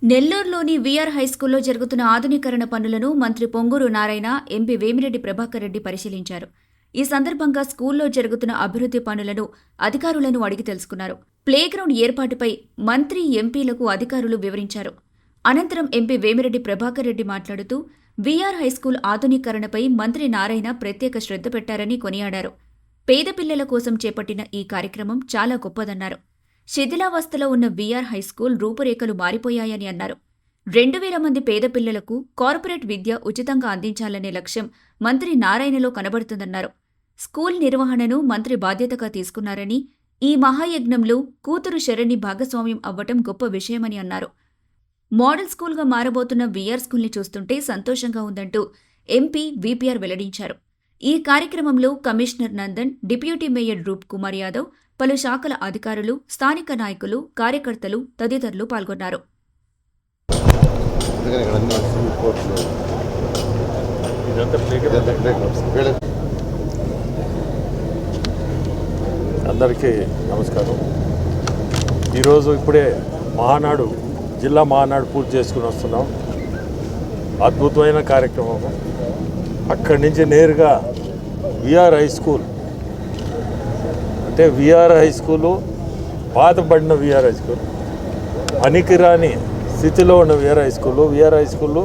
నెల్లూరులోని వీఆర్ హైస్కూల్లో జరుగుతున్న ఆధునీకరణ పనులను మంత్రి పొంగూరు నారాయణ, ఎంపీ వేమిరెడ్డి ప్రభాకర్ రెడ్డి పరిశీలించారు. ఈ సందర్భంగా స్కూల్లో జరుగుతున్న అభివృద్ధి పనులను అధికారులను అడిగి తెలుసుకున్నారు. ప్లేగ్రౌండ్ ఏర్పాటుపై మంత్రి, ఎంపీలకు అధికారులు వివరించారు. అనంతరం ఎంపీ వేమిరెడ్డి ప్రభాకర్ రెడ్డి మాట్లాడుతూ వీఆర్ హైస్కూల్ ఆధునీకరణపై మంత్రి నారాయణ ప్రత్యేక శ్రద్ధ పెట్టారని కొనియాడారు. పేద పిల్లల కోసం చేపట్టిన ఈ కార్యక్రమం చాలా గొప్పదన్నారు. శిథిలావస్థలో ఉన్న వీఆర్ హైస్కూల్ రూపురేఖలు మారిపోయాయని అన్నారు. 2000 మంది పేద పిల్లలకు కార్పొరేట్ విద్య ఉచితంగా అందించాలనే లక్ష్యం మంత్రి నారాయణలో కనబడుతుందన్నారు. స్కూల్ నిర్వహణను మంత్రి బాధ్యతగా తీసుకున్నారని, ఈ మహాయజ్ఞంలో కూతురు శరణి భాగస్వామ్యం అవ్వటం గొప్ప విషయమని అన్నారు. మోడల్ స్కూల్గా మారబోతున్న వీఆర్ స్కూల్ని చూస్తుంటే సంతోషంగా ఉందంటూ ఎంపీ వీపీఆర్ వెల్లడించారు. ఈ కార్యక్రమంలో కమిషనర్ నందన్, డిప్యూటీ మేయర్ రూప్ కుమార్ యాదవ్, పలు శాఖల అధికారులు, స్థానిక నాయకులు, కార్యకర్తలు తదితరులు పాల్గొన్నారు. అందరికీ నమస్కారం. ఈరోజు ఇప్పుడే జిల్లా మహానాడు పూర్తి చేసుకుని వస్తున్నాం. అద్భుతమైన కార్యక్రమం. అక్కడి నుంచి నేరుగా వీఆర్ హై స్కూల్, అంటే వీఆర్ హై స్కూలు పాతబడిన వీఆర్ హై స్కూల్, పనికిరాని స్థితిలో ఉన్న వీఆర్ హై స్కూలు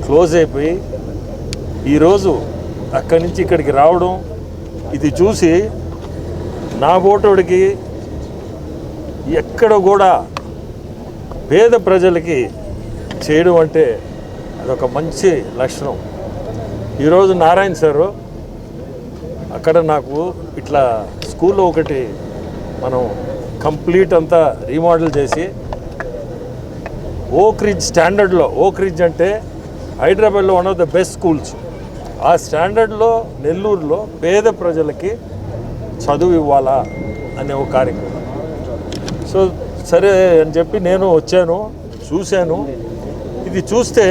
క్లోజ్ అయిపోయి ఈరోజు అక్కడి నుంచి ఇక్కడికి రావడం, ఇది చూసి నా ఓటోడికి ఎక్కడ కూడా పేద ప్రజలకి చేయడం అంటే అదొక మంచి లక్షణం. ఈరోజు నారాయణ సారు అక్కడ నాకు ఇట్లా స్కూల్లో ఒకటి మనం కంప్లీట్ అంతా రీమోడల్ చేసి ఓక్ రిడ్జ్ స్టాండర్డ్లో, ఓక్ రిడ్జ్ అంటే హైదరాబాద్లో one of the best schools, ఆ స్టాండర్డ్లో నెల్లూరులో పేద ప్రజలకి చదువు ఇవ్వాలా అనే ఒక కార్యక్రమం. సో సరే అని చెప్పి నేను వచ్చాను, చూశాను. ఇది చూస్తే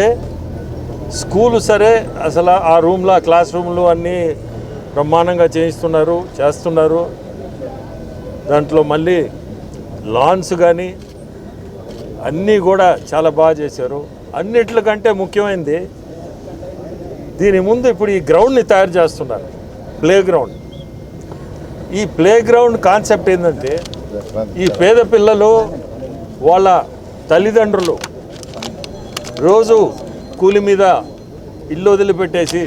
స్కూలు సరే, అసలు ఆ రూమ్లో, క్లాస్ రూమ్లు అన్నీ బ్రహ్మాండంగా చేస్తున్నారు. దాంట్లో మళ్ళీ లాన్స్ కానీ అన్నీ కూడా చాలా బాగా చేశారు. అన్నిట్లకంటే ముఖ్యమైనది దీని ముందు ఇప్పుడు ఈ గ్రౌండ్ని తయారు చేస్తున్నారు, ప్లే గ్రౌండ్. ఈ ప్లే గ్రౌండ్ కాన్సెప్ట్ ఏంటంటే, ఈ పేద పిల్లలు వాళ్ళ తల్లిదండ్రులు రోజు కూలి మీద ఇల్లు వదిలిపెట్టేసి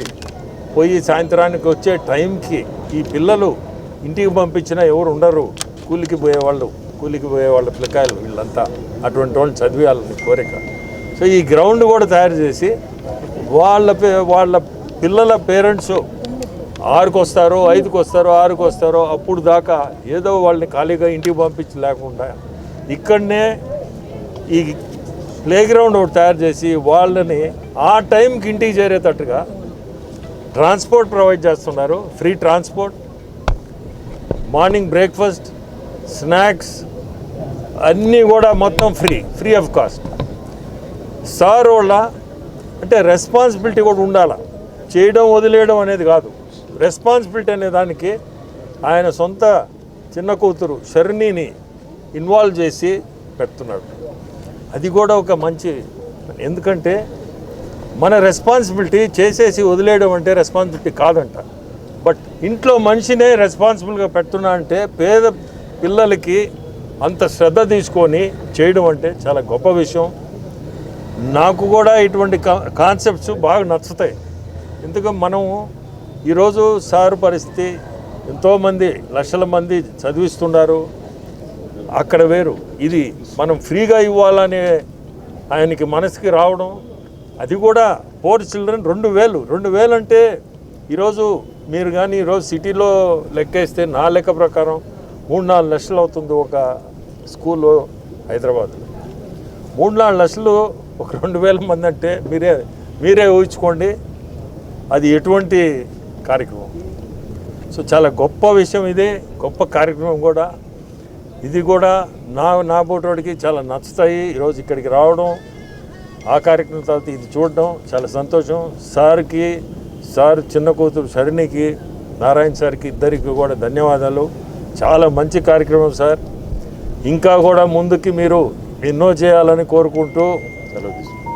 పోయి సాయంత్రానికి వచ్చే టైంకి ఈ పిల్లలు ఇంటికి పంపించినా ఎవరు ఉండరు, కూలికి పోయేవాళ్ళ పిల్లకాయలు వీళ్ళంతా, అటువంటి వాళ్ళు చదివేయాలని కోరిక. సో ఈ గ్రౌండ్ కూడా తయారు చేసి వాళ్ళ పిల్లల పేరెంట్స్ 6కి వస్తారో, 5కి వస్తారో, 6కి వస్తారో, అప్పుడు దాకా ఏదో వాళ్ళని ఖాళీగా ఇంటికి పంపించలేకుండా ఇక్కడనే ఈ ప్లే గ్రౌండ్ ఒకటి తయారు చేసి వాళ్ళని ఆ టైంకి ఇంటికి చేరేటట్టుగా ట్రాన్స్పోర్ట్ ప్రొవైడ్ చేస్తున్నారు. Free transport, morning breakfast, snacks అన్నీ కూడా మొత్తం ఫ్రీ ఆఫ్ కాస్ట్. సార్ వాళ్ళ అంటే రెస్పాన్సిబిలిటీ కూడా ఉండాలి, చేయడం వదిలేయడం అనేది కాదు. రెస్పాన్సిబిలిటీ అనే దానికి ఆయన సొంత చిన్న కూతురు శరణిని ఇన్వాల్వ్ చేసి పెడుతున్నాడు. అది కూడా ఒక మంచి, ఎందుకంటే మన రెస్పాన్సిబిలిటీ చేసేసి వదిలేయడం అంటే రెస్పాన్సిబిలిటీ కాదంట. బట్ ఇంట్లో మనిషినే రెస్పాన్సిబుల్గా పెడుతున్నా అంటే పేద పిల్లలకి అంత శ్రద్ధ తీసుకొని చేయడం అంటే చాలా గొప్ప విషయం. నాకు కూడా ఇటువంటి కాన్సెప్ట్స్ బాగా నచ్చుతాయి. ఎందుకంటే మనం ఈరోజు సార్ పరిస్థితి, ఎంతోమంది లక్షల మంది చదివిస్తున్నారు, అక్కడ వేరు. ఇది మనం ఫ్రీగా ఇవ్వాలనే ఆయనకి మనసుకి రావడం, అది కూడా పోర్ చిల్డ్రన్ 2000 అంటే ఈరోజు మీరు కానీ ఈరోజు సిటీలో లెక్కేస్తే నా లెక్క ప్రకారం 3-4 లక్షలు అవుతుంది ఒక స్కూల్లో హైదరాబాద్లో. 3-4 లక్షలు ఒక 2000 మంది అంటే మీరే ఊహించుకోండి అది ఎటువంటి కార్యక్రమం. సో చాలా గొప్ప విషయం, ఇదే గొప్ప కార్యక్రమం కూడా. ఇది కూడా నా బోటోడికి చాలా నచ్చుతాయి. ఈరోజు ఇక్కడికి రావడం, ఆ కార్యక్రమం తర్వాత ఇది చూడడం చాలా సంతోషం. సార్ చిన్న కూతురు శరణికి, నారాయణ సార్కి ఇద్దరికి కూడా ధన్యవాదాలు. చాలా మంచి కార్యక్రమం సార్. ఇంకా కూడా ముందుకి మీరు ఎన్నో చేయాలని కోరుకుంటూ సెలవు తీసుకుంటాను.